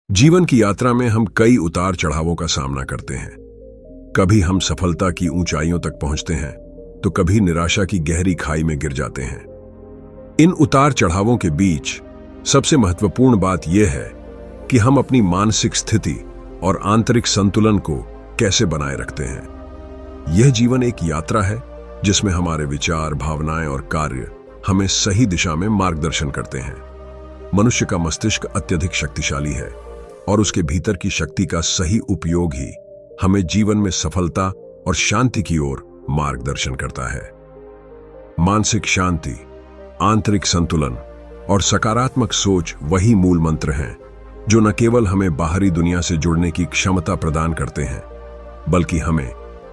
जीवन की यात्रा में हम कई उतार चढ़ावों का सामना करते हैं। कभी हम सफलता की ऊंचाइयों तक पहुंचते हैं तो कभी निराशा की गहरी खाई में गिर जाते हैं। इन उतार चढ़ावों के बीच सबसे महत्वपूर्ण बात यह है कि हम अपनी मानसिक स्थिति और आंतरिक संतुलन को कैसे बनाए रखते हैं। यह जीवन एक यात्रा है जिसमें हमारे विचार, भावनाएं और कार्य हमें सही दिशा में मार्गदर्शन करते हैं। मनुष्य का मस्तिष्क अत्यधिक शक्तिशाली है और उसके भीतर की शक्ति का सही उपयोग ही हमें जीवन में सफलता और शांति की ओर मार्गदर्शन करता है। मानसिक शांति, आंतरिक संतुलन और सकारात्मक सोच वही मूल मंत्र हैं जो न केवल हमें बाहरी दुनिया से जुड़ने की क्षमता प्रदान करते हैं, बल्कि हमें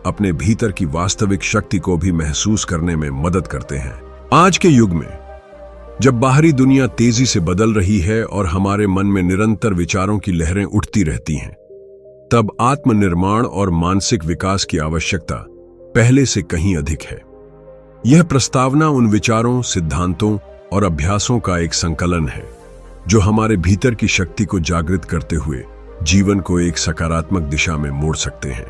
अपने भीतर की वास्तविक शक्ति को भी महसूस करने में मदद करते हैं। आज के युग में जब बाहरी दुनिया तेजी से बदल रही है और हमारे मन में निरंतर विचारों की लहरें उठती रहती हैं, तब आत्मनिर्माण और मानसिक विकास की आवश्यकता पहले से कहीं अधिक है। यह प्रस्तावना उन विचारों, सिद्धांतों और अभ्यासों का एक संकलन है जो हमारे भीतर की शक्ति को जागृत करते हुए जीवन को एक सकारात्मक दिशा में मोड़ सकते हैं।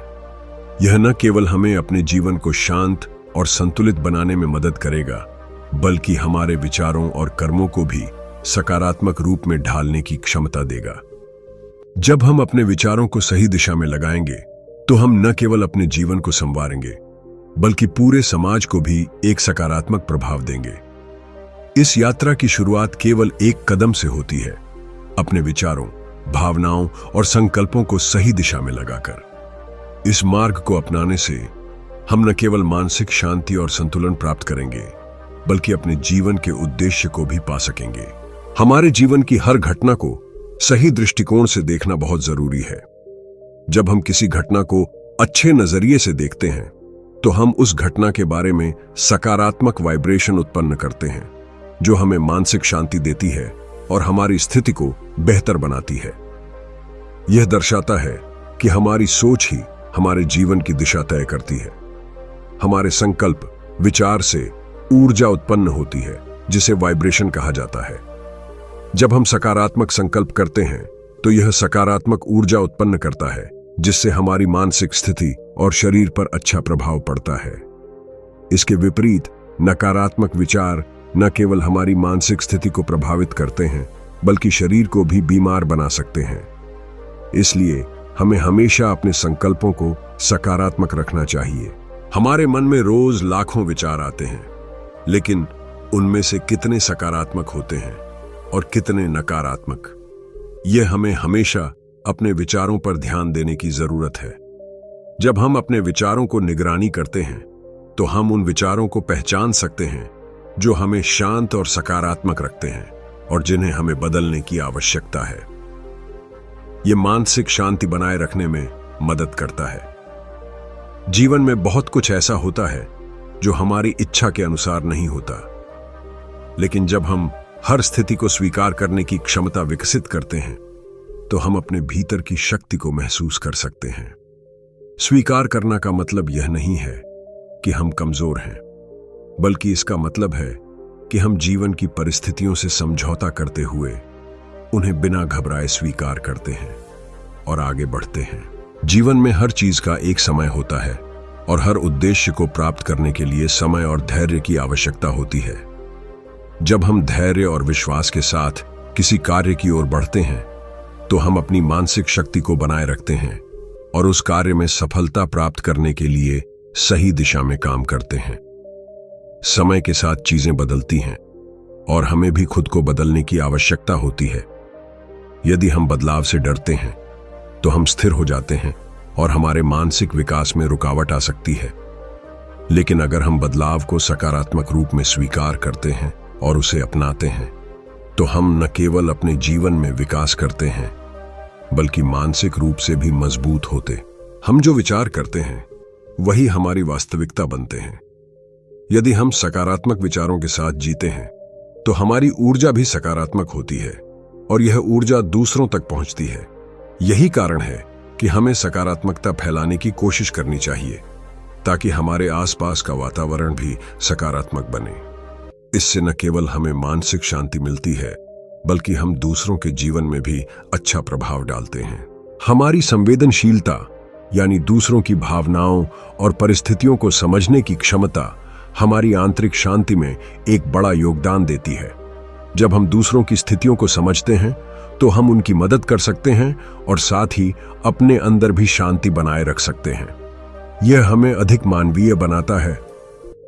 यह न केवल हमें अपने जीवन को शांत और संतुलित बनाने में मदद करेगा, बल्कि हमारे विचारों और कर्मों को भी सकारात्मक रूप में ढालने की क्षमता देगा। जब हम अपने विचारों को सही दिशा में लगाएंगे तो हम न केवल अपने जीवन को संवारेंगे, बल्कि पूरे समाज को भी एक सकारात्मक प्रभाव देंगे। इस यात्रा की शुरुआत केवल एक कदम से होती है, अपने विचारों, भावनाओं और संकल्पों को सही दिशा में लगाकर। इस मार्ग को अपनाने से हम न केवल मानसिक शांति और संतुलन प्राप्त करेंगे, बल्कि अपने जीवन के उद्देश्य को भी पा सकेंगे। हमारे जीवन की हर घटना को सही दृष्टिकोण से देखना बहुत जरूरी है। जब हम किसी घटना को अच्छे नजरिए से देखते हैं तो हम उस घटना के बारे में सकारात्मक वाइब्रेशन उत्पन्न करते हैं, जो हमें मानसिक शांति देती है और हमारी स्थिति को बेहतर बनाती है। यह दर्शाता है कि हमारी सोच ही हमारे जीवन की दिशा तय करती है। हमारे संकल्प, विचार से ऊर्जा उत्पन्न होती है, जिसे वाइब्रेशन कहा जाता है। जब हम सकारात्मक संकल्प करते हैं तो यह सकारात्मक ऊर्जा उत्पन्न करता है, जिससे हमारी मानसिक स्थिति और शरीर पर अच्छा प्रभाव पड़ता है। इसके विपरीत नकारात्मक विचार न केवल हमारी मानसिक स्थिति को प्रभावित करते हैं, बल्कि शरीर को भी बीमार बना सकते हैं। इसलिए हमें हमेशा अपने संकल्पों को सकारात्मक रखना चाहिए। हमारे मन में रोज लाखों विचार आते हैं, लेकिन उनमें से कितने सकारात्मक होते हैं और कितने नकारात्मक, यह हमें हमेशा अपने विचारों पर ध्यान देने की जरूरत है। जब हम अपने विचारों को निगरानी करते हैं तो हम उन विचारों को पहचान सकते हैं जो हमें शांत और सकारात्मक रखते हैं और जिन्हें हमें बदलने की आवश्यकता है। यह मानसिक शांति बनाए रखने में मदद करता है। जीवन में बहुत कुछ ऐसा होता है जो हमारी इच्छा के अनुसार नहीं होता, लेकिन जब हम हर स्थिति को स्वीकार करने की क्षमता विकसित करते हैं तो हम अपने भीतर की शक्ति को महसूस कर सकते हैं। स्वीकार करना का मतलब यह नहीं है कि हम कमजोर हैं, बल्कि इसका मतलब है कि हम जीवन की परिस्थितियों से समझौता करते हुए उन्हें बिना घबराए स्वीकार करते हैं और आगे बढ़ते हैं। जीवन में हर चीज का एक समय होता है और हर उद्देश्य को प्राप्त करने के लिए समय और धैर्य की आवश्यकता होती है। जब हम धैर्य और विश्वास के साथ किसी कार्य की ओर बढ़ते हैं तो हम अपनी मानसिक शक्ति को बनाए रखते हैं और उस कार्य में सफलता प्राप्त करने के लिए सही दिशा में काम करते हैं। समय के साथ चीजें बदलती हैं और हमें भी खुद को बदलने की आवश्यकता होती है। यदि हम बदलाव से डरते हैं तो हम स्थिर हो जाते हैं और हमारे मानसिक विकास में रुकावट आ सकती है। लेकिन अगर हम बदलाव को सकारात्मक रूप में स्वीकार करते हैं और उसे अपनाते हैं तो हम न केवल अपने जीवन में विकास करते हैं, बल्कि मानसिक रूप से भी मजबूत होते। हम जो विचार करते हैं वही हमारी वास्तविकता बनते हैं। यदि हम सकारात्मक विचारों के साथ जीते हैं तो हमारी ऊर्जा भी सकारात्मक होती है और यह ऊर्जा दूसरों तक पहुंचती है। यही कारण है कि हमें सकारात्मकता फैलाने की कोशिश करनी चाहिए, ताकि हमारे आसपास का वातावरण भी सकारात्मक बने। इससे न केवल हमें मानसिक शांति मिलती है, बल्कि हम दूसरों के जीवन में भी अच्छा प्रभाव डालते हैं। हमारी संवेदनशीलता यानी दूसरों की भावनाओं और परिस्थितियों को समझने की क्षमता हमारी आंतरिक शांति में एक बड़ा योगदान देती है। जब हम दूसरों की स्थितियों को समझते हैं तो हम उनकी मदद कर सकते हैं और साथ ही अपने अंदर भी शांति बनाए रख सकते हैं। यह हमें अधिक मानवीय बनाता है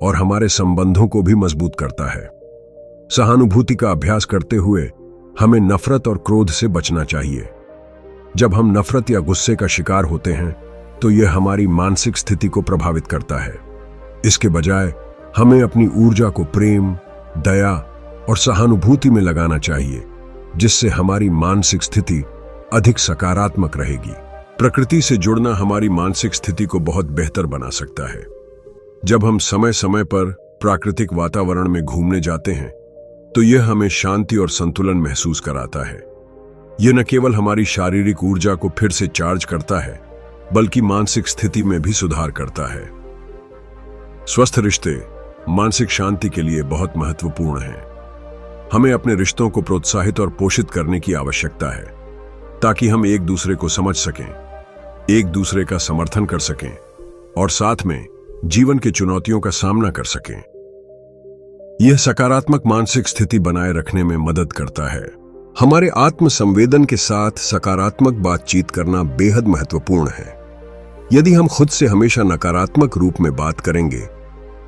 और हमारे संबंधों को भी मजबूत करता है। सहानुभूति का अभ्यास करते हुए हमें नफरत और क्रोध से बचना चाहिए। जब हम नफरत या गुस्से का शिकार होते हैं तो यह हमारी मानसिक स्थिति को प्रभावित करता है। इसके बजाय हमें अपनी ऊर्जा को प्रेम, दया और सहानुभूति में लगाना चाहिए, जिससे हमारी मानसिक स्थिति अधिक सकारात्मक रहेगी। प्रकृति से जुड़ना हमारी मानसिक स्थिति को बहुत बेहतर बना सकता है। जब हम समय समय पर प्राकृतिक वातावरण में घूमने जाते हैं तो यह हमें शांति और संतुलन महसूस कराता है। यह न केवल हमारी शारीरिक ऊर्जा को फिर से चार्ज करता है, बल्कि मानसिक स्थिति में भी सुधार करता है। स्वस्थ रिश्ते मानसिक शांति के लिए बहुत महत्वपूर्ण हैं। हमें अपने रिश्तों को प्रोत्साहित और पोषित करने की आवश्यकता है, ताकि हम एक दूसरे को समझ सकें, एक दूसरे का समर्थन कर सकें और साथ में जीवन की चुनौतियों का सामना कर सकें। यह सकारात्मक मानसिक स्थिति बनाए रखने में मदद करता है। हमारे आत्म संवेदन के साथ सकारात्मक बातचीत करना बेहद महत्वपूर्ण है। यदि हम खुद से हमेशा नकारात्मक रूप में बात करेंगे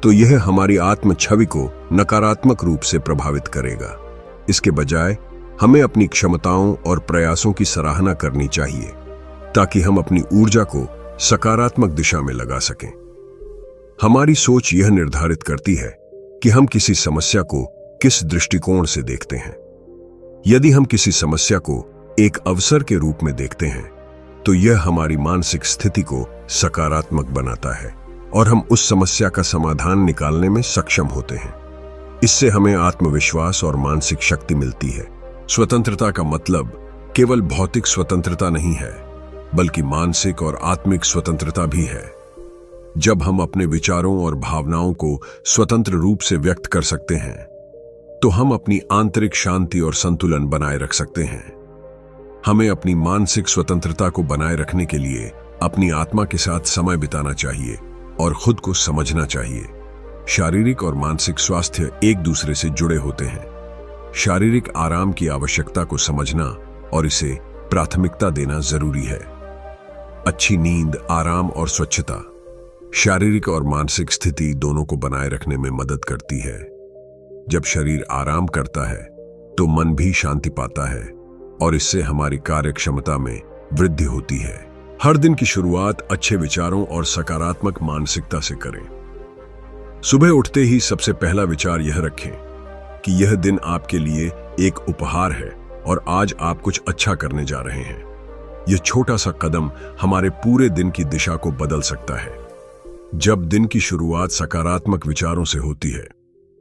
तो यह हमारी आत्म छवि को नकारात्मक रूप से प्रभावित करेगा। इसके बजाय हमें अपनी क्षमताओं और प्रयासों की सराहना करनी चाहिए, ताकि हम अपनी ऊर्जा को सकारात्मक दिशा में लगा सकें। हमारी सोच यह निर्धारित करती है कि हम किसी समस्या को किस दृष्टिकोण से देखते हैं। यदि हम किसी समस्या को एक अवसर के रूप में देखते हैं तो यह हमारी मानसिक स्थिति को सकारात्मक बनाता है और हम उस समस्या का समाधान निकालने में सक्षम होते हैं। इससे हमें आत्मविश्वास और मानसिक शक्ति मिलती है। स्वतंत्रता का मतलब केवल भौतिक स्वतंत्रता नहीं है, बल्कि मानसिक और आत्मिक स्वतंत्रता भी है। जब हम अपने विचारों और भावनाओं को स्वतंत्र रूप से व्यक्त कर सकते हैं तो हम अपनी आंतरिक शांति और संतुलन बनाए रख सकते हैं। हमें अपनी मानसिक स्वतंत्रता को बनाए रखने के लिए अपनी आत्मा के साथ समय बिताना चाहिए और खुद को समझना चाहिए। शारीरिक और मानसिक स्वास्थ्य एक दूसरे से जुड़े होते हैं। शारीरिक आराम की आवश्यकता को समझना और इसे प्राथमिकता देना जरूरी है। अच्छी नींद, आराम और स्वच्छता शारीरिक और मानसिक स्थिति दोनों को बनाए रखने में मदद करती है। जब शरीर आराम करता है तो मन भी शांति पाता है और इससे हमारी कार्य क्षमता में वृद्धि होती है। हर दिन की शुरुआत अच्छे विचारों और सकारात्मक मानसिकता से करें। सुबह उठते ही सबसे पहला विचार यह रखें कि यह दिन आपके लिए एक उपहार है और आज आप कुछ अच्छा करने जा रहे हैं। यह छोटा सा कदम हमारे पूरे दिन की दिशा को बदल सकता है। जब दिन की शुरुआत सकारात्मक विचारों से होती है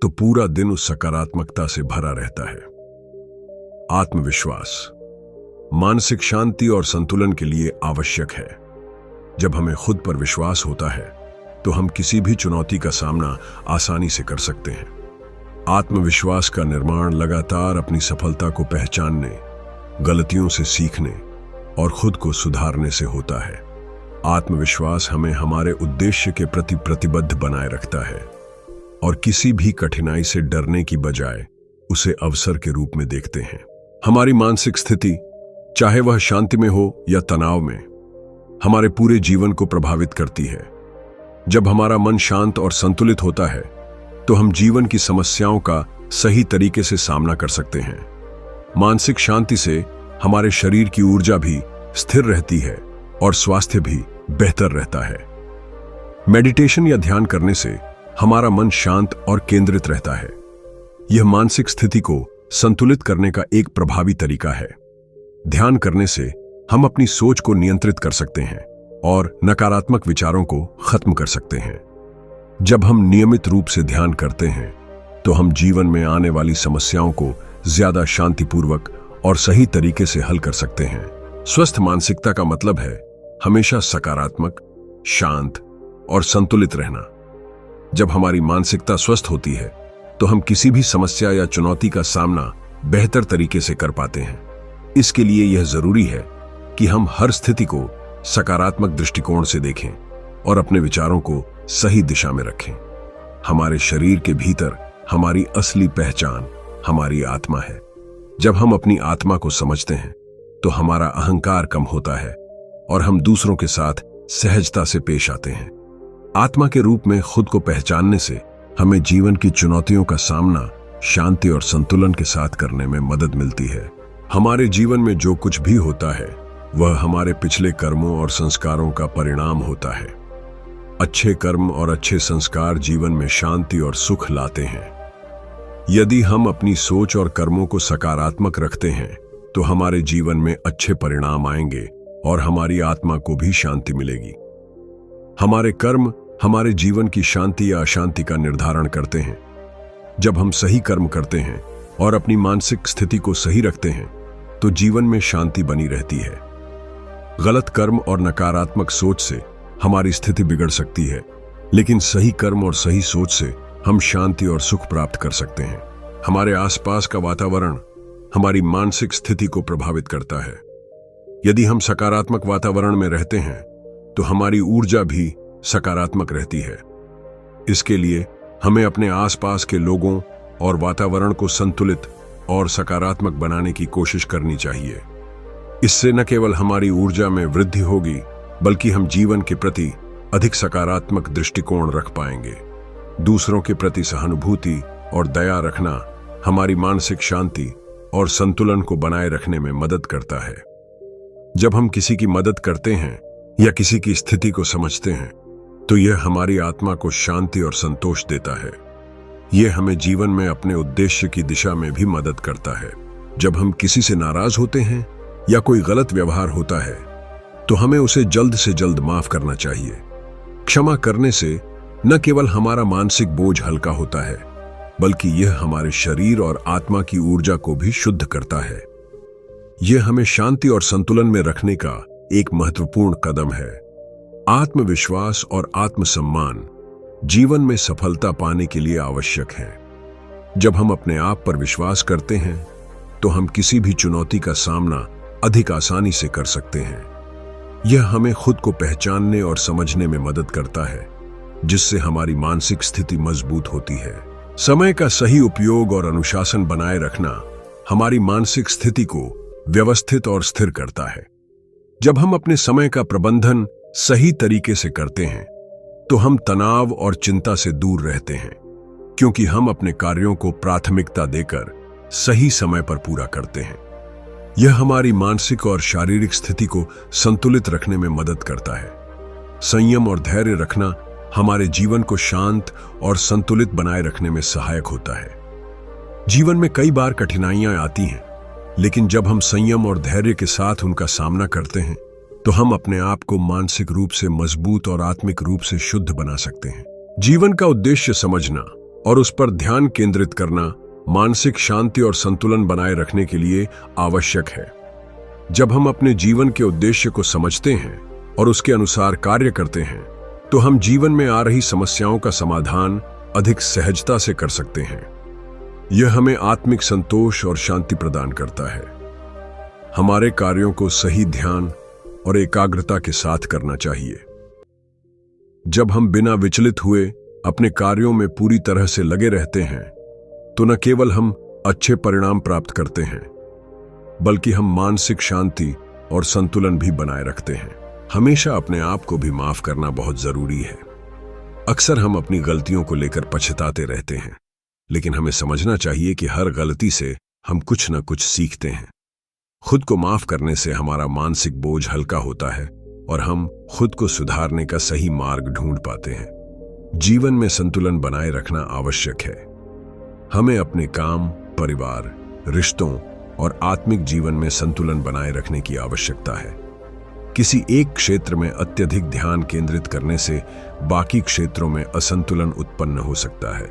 तो पूरा दिन उस सकारात्मकता से भरा रहता है। आत्मविश्वास मानसिक शांति और संतुलन के लिए आवश्यक है। जब हमें खुद पर विश्वास होता है तो हम किसी भी चुनौती का सामना आसानी से कर सकते हैं। आत्मविश्वास का निर्माण लगातार अपनी सफलता को पहचानने, गलतियों से सीखने और खुद को सुधारने से होता है। आत्मविश्वास हमें हमारे उद्देश्य के प्रति प्रतिबद्ध बनाए रखता है और किसी भी कठिनाई से डरने की बजाय उसे अवसर के रूप में देखते हैं। हमारी मानसिक स्थिति, चाहे वह शांति में हो या तनाव में, हमारे पूरे जीवन को प्रभावित करती है। जब हमारा मन शांत और संतुलित होता है तो हम जीवन की समस्याओं का सही तरीके से सामना कर सकते हैं। मानसिक शांति से हमारे शरीर की ऊर्जा भी स्थिर रहती है और स्वास्थ्य भी बेहतर रहता है। मेडिटेशन या ध्यान करने से हमारा मन शांत और केंद्रित रहता है। यह मानसिक स्थिति को संतुलित करने का एक प्रभावी तरीका है। ध्यान करने से हम अपनी सोच को नियंत्रित कर सकते हैं और नकारात्मक विचारों को खत्म कर सकते हैं। जब हम नियमित रूप से ध्यान करते हैं तो हम जीवन में आने वाली समस्याओं को ज्यादा शांतिपूर्वक और सही तरीके से हल कर सकते हैं। स्वस्थ मानसिकता का मतलब है हमेशा सकारात्मक, शांत और संतुलित रहना। जब हमारी मानसिकता स्वस्थ होती है तो हम किसी भी समस्या या चुनौती का सामना बेहतर तरीके से कर पाते हैं। इसके लिए यह जरूरी है कि हम हर स्थिति को सकारात्मक दृष्टिकोण से देखें और अपने विचारों को सही दिशा में रखें। हमारे शरीर के भीतर हमारी असली पहचान हमारी आत्मा है। जब हम अपनी आत्मा को समझते हैं तो हमारा अहंकार कम होता है और हम दूसरों के साथ सहजता से पेश आते हैं। आत्मा के रूप में खुद को पहचानने से हमें जीवन की चुनौतियों का सामना शांति और संतुलन के साथ करने में मदद मिलती है। हमारे जीवन में जो कुछ भी होता है वह हमारे पिछले कर्मों और संस्कारों का परिणाम होता है। अच्छे कर्म और अच्छे संस्कार जीवन में शांति और सुख लाते हैं। यदि हम अपनी सोच और कर्मों को सकारात्मक रखते हैं तो हमारे जीवन में अच्छे परिणाम आएंगे और हमारी आत्मा को भी शांति मिलेगी। हमारे कर्म हमारे जीवन की शांति या अशांति का निर्धारण करते हैं। जब हम सही कर्म करते हैं और अपनी मानसिक स्थिति को सही रखते हैं तो जीवन में शांति बनी रहती है। गलत कर्म और नकारात्मक सोच से हमारी स्थिति बिगड़ सकती है, लेकिन सही कर्म और सही सोच से हम शांति और सुख प्राप्त कर सकते हैं। हमारे आसपास का वातावरण हमारी मानसिक स्थिति को प्रभावित करता है। यदि हम सकारात्मक वातावरण में रहते हैं तो हमारी ऊर्जा भी सकारात्मक रहती है। इसके लिए हमें अपने आसपास के लोगों और वातावरण को संतुलित और सकारात्मक बनाने की कोशिश करनी चाहिए। इससे न केवल हमारी ऊर्जा में वृद्धि होगी बल्कि हम जीवन के प्रति अधिक सकारात्मक दृष्टिकोण रख पाएंगे। दूसरों के प्रति सहानुभूति और दया रखना हमारी मानसिक शांति और संतुलन को बनाए रखने में मदद करता है। जब हम किसी की मदद करते हैं या किसी की स्थिति को समझते हैं तो यह हमारी आत्मा को शांति और संतोष देता है। यह हमें जीवन में अपने उद्देश्य की दिशा में भी मदद करता है। जब हम किसी से नाराज होते हैं या कोई गलत व्यवहार होता है तो हमें उसे जल्द से जल्द माफ करना चाहिए। क्षमा करने से न केवल हमारा मानसिक बोझ हल्का होता है बल्कि यह हमारे शरीर और आत्मा की ऊर्जा को भी शुद्ध करता है। यह हमें शांति और संतुलन में रखने का एक महत्वपूर्ण कदम है। आत्मविश्वास और आत्मसम्मान जीवन में सफलता पाने के लिए आवश्यक है। जब हम अपने आप पर विश्वास करते हैं तो हम किसी भी चुनौती का सामना अधिक आसानी से कर सकते हैं। यह हमें खुद को पहचानने और समझने में मदद करता है, जिससे हमारी मानसिक स्थिति मजबूत होती है। समय का सही उपयोग और अनुशासन बनाए रखना हमारी मानसिक स्थिति को व्यवस्थित और स्थिर करता है। जब हम अपने समय का प्रबंधन सही तरीके से करते हैं तो हम तनाव और चिंता से दूर रहते हैं, क्योंकि हम अपने कार्यों को प्राथमिकता देकर सही समय पर पूरा करते हैं। यह हमारी मानसिक और शारीरिक स्थिति को संतुलित रखने में मदद करता है। संयम और धैर्य रखना हमारे जीवन को शांत और संतुलित बनाए रखने में सहायक होता है। जीवन में कई बार कठिनाइयां आती हैं, लेकिन जब हम संयम और धैर्य के साथ उनका सामना करते हैं तो हम अपने आप को मानसिक रूप से मजबूत और आत्मिक रूप से शुद्ध बना सकते हैं। जीवन का उद्देश्य समझना और उस पर ध्यान केंद्रित करना मानसिक शांति और संतुलन बनाए रखने के लिए आवश्यक है। जब हम अपने जीवन के उद्देश्य को समझते हैं और उसके अनुसार कार्य करते हैं तो हम जीवन में आ रही समस्याओं का समाधान अधिक सहजता से कर सकते हैं। यह हमें आत्मिक संतोष और शांति प्रदान करता है। हमारे कार्यों को सही ध्यान और एकाग्रता के साथ करना चाहिए। जब हम बिना विचलित हुए अपने कार्यों में पूरी तरह से लगे रहते हैं तो न केवल हम अच्छे परिणाम प्राप्त करते हैं बल्कि हम मानसिक शांति और संतुलन भी बनाए रखते हैं। हमेशा अपने आप को भी माफ करना बहुत जरूरी है। अक्सर हम अपनी गलतियों को लेकर पछताते रहते हैं, लेकिन हमें समझना चाहिए कि हर गलती से हम कुछ न कुछ सीखते हैं। खुद को माफ करने से हमारा मानसिक बोझ हल्का होता है और हम खुद को सुधारने का सही मार्ग ढूंढ पाते हैं। जीवन में संतुलन बनाए रखना आवश्यक है। हमें अपने काम, परिवार, रिश्तों और आत्मिक जीवन में संतुलन बनाए रखने की आवश्यकता है। किसी एक क्षेत्र में अत्यधिक ध्यान केंद्रित करने से बाकी क्षेत्रों में असंतुलन उत्पन्न हो सकता है।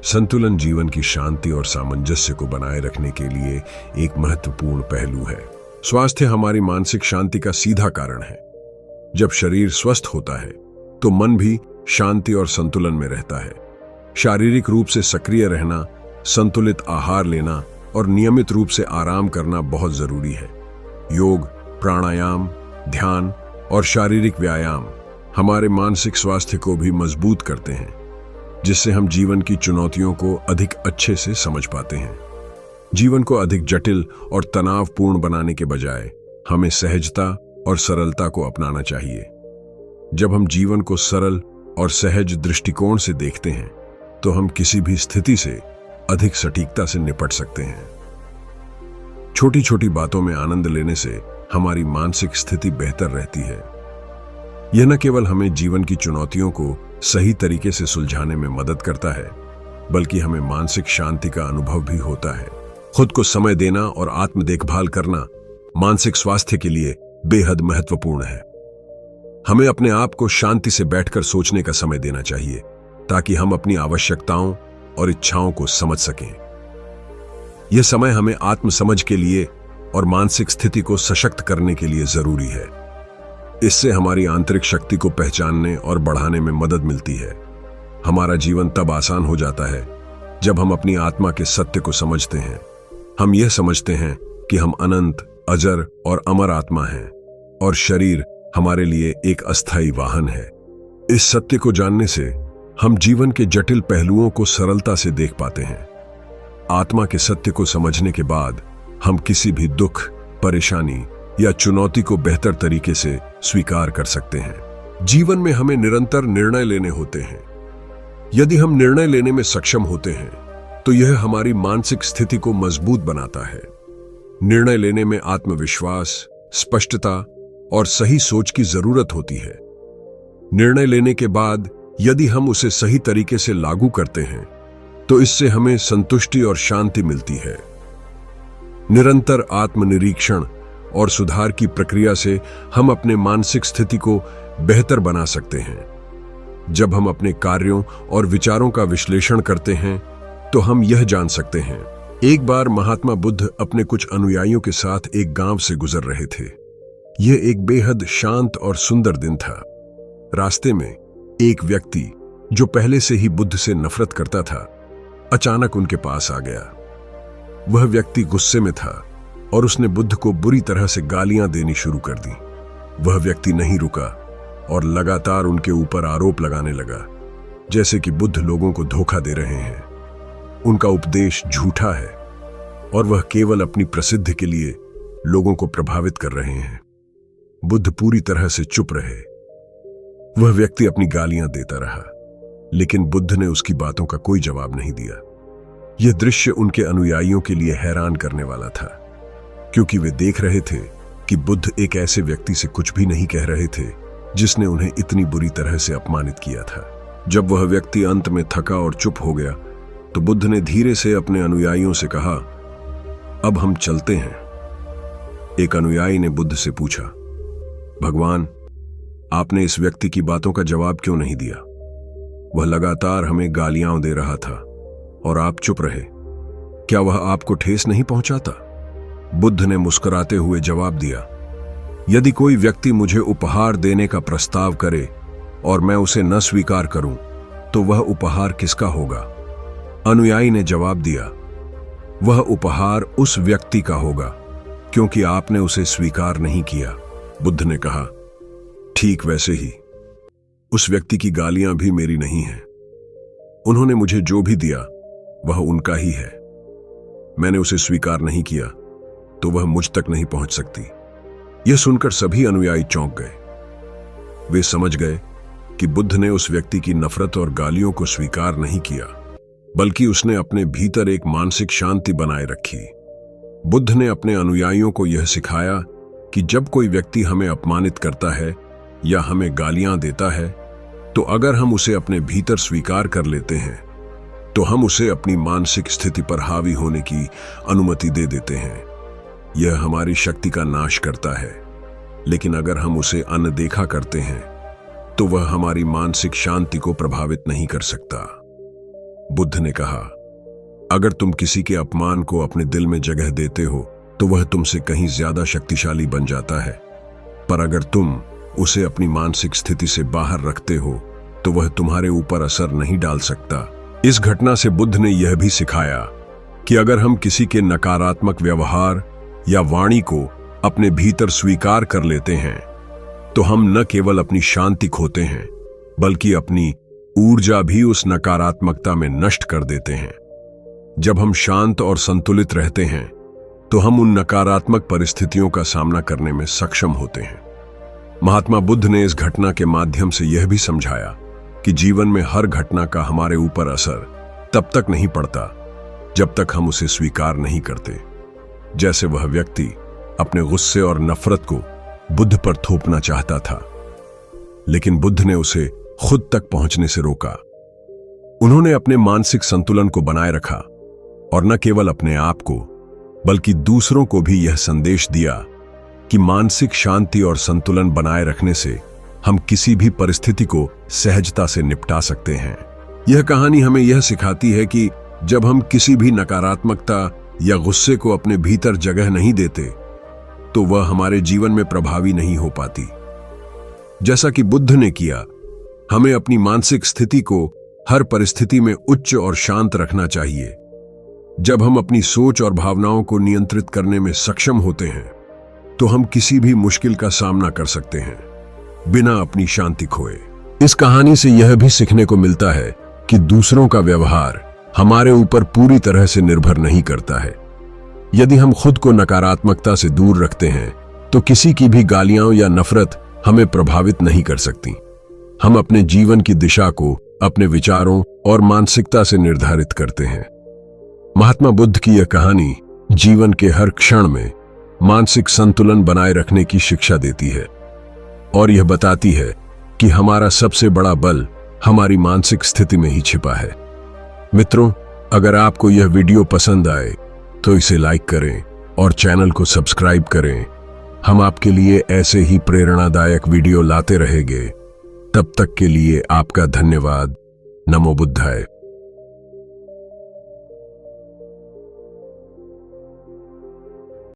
संतुलन जीवन की शांति और सामंजस्य को बनाए रखने के लिए एक महत्वपूर्ण पहलू है। स्वास्थ्य हमारी मानसिक शांति का सीधा कारण है। जब शरीर स्वस्थ होता है तो मन भी शांति और संतुलन में रहता है। शारीरिक रूप से सक्रिय रहना, संतुलित आहार लेना और नियमित रूप से आराम करना बहुत जरूरी है। योग, प्राणायाम, ध्यान और शारीरिक व्यायाम हमारे मानसिक स्वास्थ्य को भी मजबूत करते हैं, जिससे हम जीवन की चुनौतियों को अधिक अच्छे से समझ पाते हैं। जीवन को अधिक जटिल और तनावपूर्ण बनाने के बजाय हमें सहजता और सरलता को अपनाना चाहिए। जब हम जीवन को सरल और सहज दृष्टिकोण से देखते हैं, तो हम किसी भी स्थिति से अधिक सटीकता से निपट सकते हैं। छोटी छोटी बातों में आनंद लेने से हमारी मानसिक स्थिति बेहतर रहती है। यह न केवल हमें जीवन की चुनौतियों को सही तरीके से सुलझाने में मदद करता है, बल्कि हमें मानसिक शांति का अनुभव भी होता है। खुद को समय देना और आत्म देखभाल करना मानसिक स्वास्थ्य के लिए बेहद महत्वपूर्ण है। हमें अपने आप को शांति से बैठकर सोचने का समय देना चाहिए, ताकि हम अपनी आवश्यकताओं और इच्छाओं को समझ सकें। यह समय हमें आत्म समझ के लिए और मानसिक स्थिति को सशक्त करने के लिए जरूरी है। इससे हमारी आंतरिक शक्ति को पहचानने और बढ़ाने में मदद मिलती है। हमारा जीवन तब आसान हो जाता है जब हम अपनी आत्मा के सत्य को समझते हैं। हम यह समझते हैं कि हम अनंत, अजर और अमर आत्मा हैं, और शरीर हमारे लिए एक अस्थायी वाहन है। इस सत्य को जानने से हम जीवन के जटिल पहलुओं को सरलता से देख पाते हैं। आत्मा के सत्य को समझने के बाद हम किसी भी दुख, परेशानी या चुनौती को बेहतर तरीके से स्वीकार कर सकते हैं। जीवन में हमें निरंतर निर्णय लेने होते हैं। यदि हम निर्णय लेने में सक्षम होते हैं, तो यह हमारी मानसिक स्थिति को मजबूत बनाता है। निर्णय लेने में आत्मविश्वास, स्पष्टता और सही सोच की जरूरत होती है। निर्णय लेने के बाद यदि हम उसे सही तरीके से लागू करते हैं, तो इससे हमें संतुष्टि और शांति मिलती है। निरंतर आत्मनिरीक्षण और सुधार की प्रक्रिया से हम अपने मानसिक स्थिति को बेहतर बना सकते हैं। जब हम अपने कार्यों और विचारों का विश्लेषण करते हैं, तो हम यह जान सकते हैं। एक बार महात्मा बुद्ध अपने कुछ अनुयायियों के साथ एक गांव से गुजर रहे थे। यह एक बेहद शांत और सुंदर दिन था। रास्ते में एक व्यक्ति, जो पहले से ही बुद्ध से नफरत करता था, अचानक उनके पास आ गया। वह व्यक्ति गुस्से में था और उसने बुद्ध को बुरी तरह से गालियां देनी शुरू कर दी। वह व्यक्ति नहीं रुका और लगातार उनके ऊपर आरोप लगाने लगा, जैसे कि बुद्ध लोगों को धोखा दे रहे हैं, उनका उपदेश झूठा है और वह केवल अपनी प्रसिद्धि के लिए लोगों को प्रभावित कर रहे हैं। बुद्ध पूरी तरह से चुप रहे। वह व्यक्ति अपनी गालियां देता रहा, लेकिन बुद्ध ने उसकी बातों का कोई जवाब नहीं दिया। यह दृश्य उनके अनुयायियों के लिए हैरान करने वाला था, क्योंकि वे देख रहे थे कि बुद्ध एक ऐसे व्यक्ति से कुछ भी नहीं कह रहे थे जिसने उन्हें इतनी बुरी तरह से अपमानित किया था। जब वह व्यक्ति अंत में थका और चुप हो गया, तो बुद्ध ने धीरे से अपने अनुयायियों से कहा, अब हम चलते हैं। एक अनुयायी ने बुद्ध से पूछा, भगवान, आपने इस व्यक्ति की बातों का जवाब क्यों नहीं दिया? वह लगातार हमें गालियां दे रहा था और आप चुप रहे। क्या वह आपको ठेस नहीं पहुंचाता? बुद्ध ने मुस्कुराते हुए जवाब दिया, यदि कोई व्यक्ति मुझे उपहार देने का प्रस्ताव करे और मैं उसे न स्वीकार करूं, तो वह उपहार किसका होगा? अनुयायी ने जवाब दिया, वह उपहार उस व्यक्ति का होगा, क्योंकि आपने उसे स्वीकार नहीं किया। बुद्ध ने कहा, ठीक वैसे ही उस व्यक्ति की गालियां भी मेरी नहीं हैं। उन्होंने मुझे जो भी दिया वह उनका ही है। मैंने उसे स्वीकार नहीं किया तो वह मुझ तक नहीं पहुंच सकती। यह सुनकर सभी अनुयायी चौंक गए। वे समझ गए कि बुद्ध ने उस व्यक्ति की नफरत और गालियों को स्वीकार नहीं किया, बल्कि उसने अपने भीतर एक मानसिक शांति बनाए रखी। बुद्ध ने अपने अनुयायियों को यह सिखाया कि जब कोई व्यक्ति हमें अपमानित करता है या हमें गालियां देता है, तो अगर हम उसे अपने भीतर स्वीकार कर लेते हैं, तो हम उसे अपनी मानसिक स्थिति पर हावी होने की अनुमति दे देते हैं। यह हमारी शक्ति का नाश करता है, लेकिन अगर हम उसे अनदेखा करते हैं, तो वह हमारी मानसिक शांति को प्रभावित नहीं कर सकता। बुद्ध ने कहा, अगर तुम किसी के अपमान को अपने दिल में जगह देते हो, तो वह तुमसे कहीं ज्यादा शक्तिशाली बन जाता है। पर अगर तुम उसे अपनी मानसिक स्थिति से बाहर रखते हो, तो वह तुम्हारे ऊपर असर नहीं डाल सकता। इस घटना से बुद्ध ने यह भी सिखाया कि अगर हम किसी के नकारात्मक व्यवहार या वाणी को अपने भीतर स्वीकार कर लेते हैं तो हम न केवल अपनी शांति खोते हैं बल्कि अपनी ऊर्जा भी उस नकारात्मकता में नष्ट कर देते हैं। जब हम शांत और संतुलित रहते हैं तो हम उन नकारात्मक परिस्थितियों का सामना करने में सक्षम होते हैं। महात्मा बुद्ध ने इस घटना के माध्यम से यह भी समझाया कि जीवन में हर घटना का हमारे ऊपर असर तब तक नहीं पड़ता जब तक हम उसे स्वीकार नहीं करते। जैसे वह व्यक्ति अपने गुस्से और नफरत को बुद्ध पर थोपना चाहता था, लेकिन बुद्ध ने उसे खुद तक पहुंचने से रोका। उन्होंने अपने मानसिक संतुलन को बनाए रखा और न केवल अपने आप को बल्कि दूसरों को भी यह संदेश दिया कि मानसिक शांति और संतुलन बनाए रखने से हम किसी भी परिस्थिति को सहजता से निपटा सकते हैं। यह कहानी हमें यह सिखाती है कि जब हम किसी भी नकारात्मकता या गुस्से को अपने भीतर जगह नहीं देते तो वह हमारे जीवन में प्रभावी नहीं हो पाती। जैसा कि बुद्ध ने किया, हमें अपनी मानसिक स्थिति को हर परिस्थिति में उच्च और शांत रखना चाहिए। जब हम अपनी सोच और भावनाओं को नियंत्रित करने में सक्षम होते हैं तो हम किसी भी मुश्किल का सामना कर सकते हैं बिना अपनी शांति खोए। इस कहानी से यह भी सीखने को मिलता है कि दूसरों का व्यवहार हमारे ऊपर पूरी तरह से निर्भर नहीं करता है। यदि हम खुद को नकारात्मकता से दूर रखते हैं तो किसी की भी गालियां या नफरत हमें प्रभावित नहीं कर सकती। हम अपने जीवन की दिशा को अपने विचारों और मानसिकता से निर्धारित करते हैं। महात्मा बुद्ध की यह कहानी जीवन के हर क्षण में मानसिक संतुलन बनाए रखने की शिक्षा देती है और यह बताती है कि हमारा सबसे बड़ा बल हमारी मानसिक स्थिति में ही छिपा है। मित्रों, अगर आपको यह वीडियो पसंद आए तो इसे लाइक करें और चैनल को सब्सक्राइब करें। हम आपके लिए ऐसे ही प्रेरणादायक वीडियो लाते रहेंगे। तब तक के लिए आपका धन्यवाद। नमो बुद्धाय।